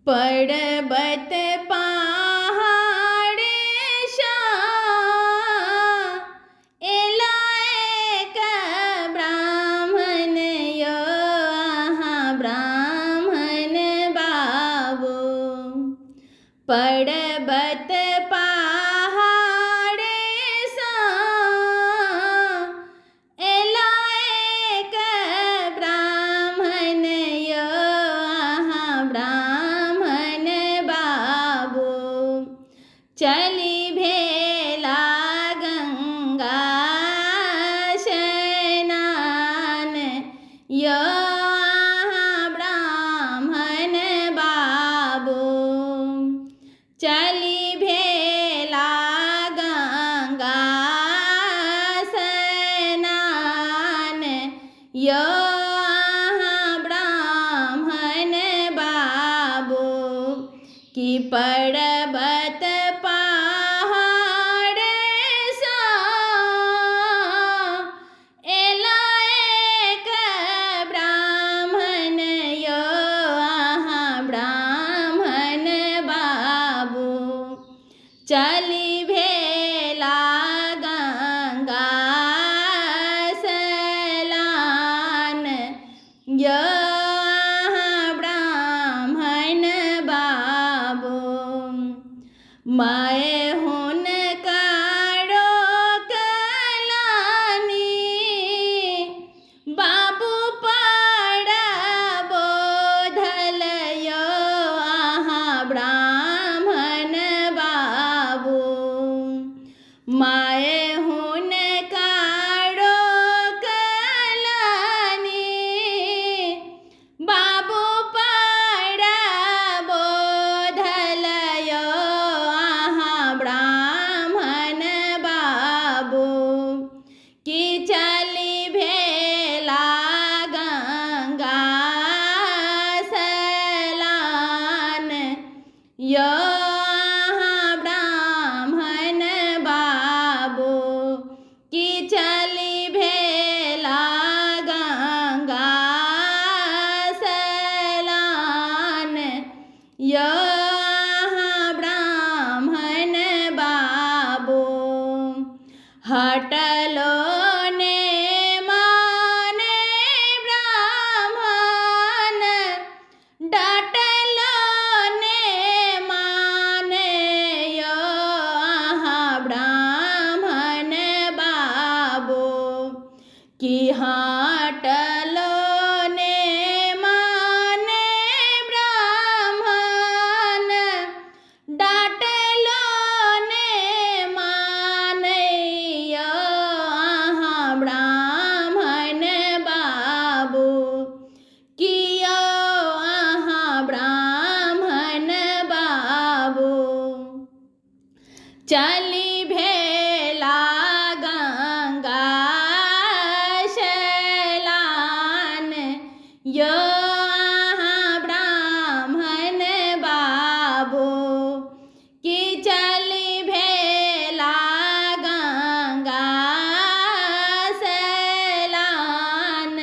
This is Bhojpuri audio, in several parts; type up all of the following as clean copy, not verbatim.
पर्वत पहाड़ एलायक ब्राह्मण यो ब्राह्मण बाबू। पर्वत पहाड़ एलायक ब्राह्मण यो ब्राह्मण बाबू। चली भेला गंगा स्नान यो ब्राह्मण बाबू। चली भेला गंगा स्नान यो ब्राह्मण बाबू। कि पर्वत पहाड़ एलायक ब्राह्मण यो ब्राह्मण बाबू। चली भेला गंगा स्नान यो ब्राह्मण बाबू। मैं हुन कारो कलानी बाबू पड़ा बोधल यो ब्राह्मण बाबू। मैं हुन कारो कलानी बाबू पड़ा बोधल यो ब्राह्मण बाबू। कि चली भेला गंगा स्नान यो ब्राह्मण बाबू। कि चली भेला गंगा स्नान यो ब्राह्मण बाबू। हटलो ने माने ब्राह्मण डाटलो ने माने यो ब्राह्मण बाबू। कि हटलो ने माने ब्राह्मण डाटलो ने माने यो ब्राह्मण बाबू। कियो ब्राह्मण बाबू। चली भेला गंगा स्नान यो ब्राह्मण बाबू। कि चली भेला गंगा स्नान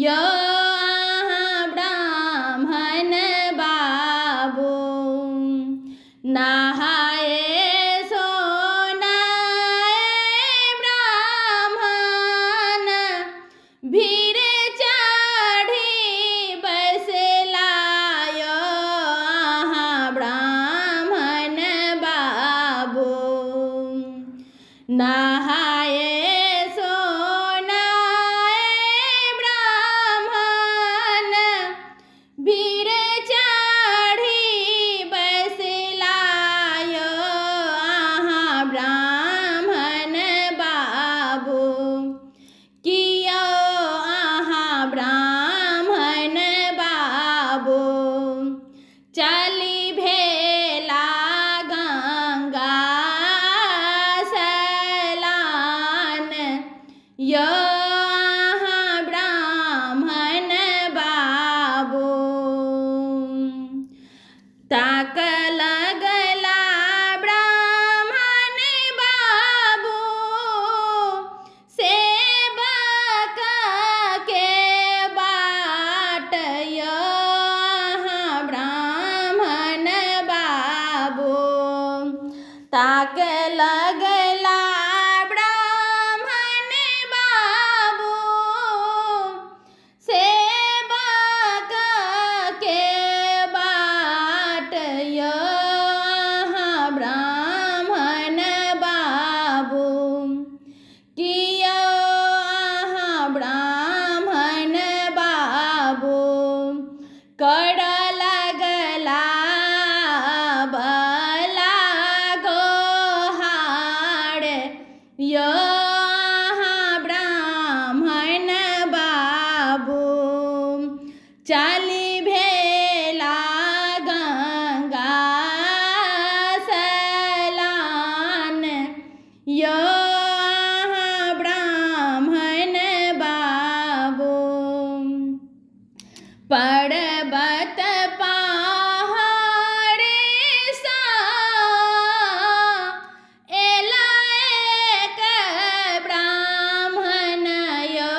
यो ब्राह्मण बाबू। नहाए ब्राह्मण भीर चढ़ी बसला यो ब्राह्मण बाबू। नहाए ब्राह्मण भीर चढ़ी बसला यो ब्राह्मण बाबू। कियो ब्राह्मण बाबू। चली भेला गंगा स्नान यो ब्राह्मण बाबू। ताक लगला ब्राह्मण बाबू सेवक के बाट यो ब्राह्मण लगला बला गोहार यो अहाँ ब्राह्मण बाबू चली भेला गंगा सलान यो अहाँ ब्राह्मण बाबू पर्वत पहाड़ सा एला एक ब्राह्मण यो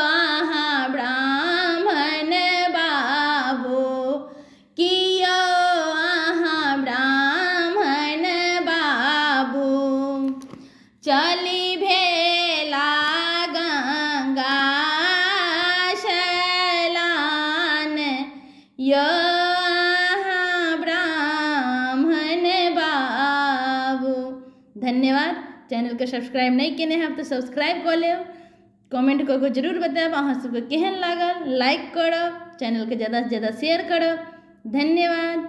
अहाँ ब्राह्मण बाबू कियो अहाँ ब्राह्मण बाबू चली भेला गंगा सलान यो अहाँ ब्राह्मण बाबू। धन्यवाद। चैनल के सब्सक्राइब नहीं किए हैं तो सब्सक्राइब कर ले। कमेंट करके जरूर बताएब अहाँ सबके केहन लागल। लाइक करब, चैनल के ज़्यादा से ज़्यादा शेयर करब। धन्यवाद।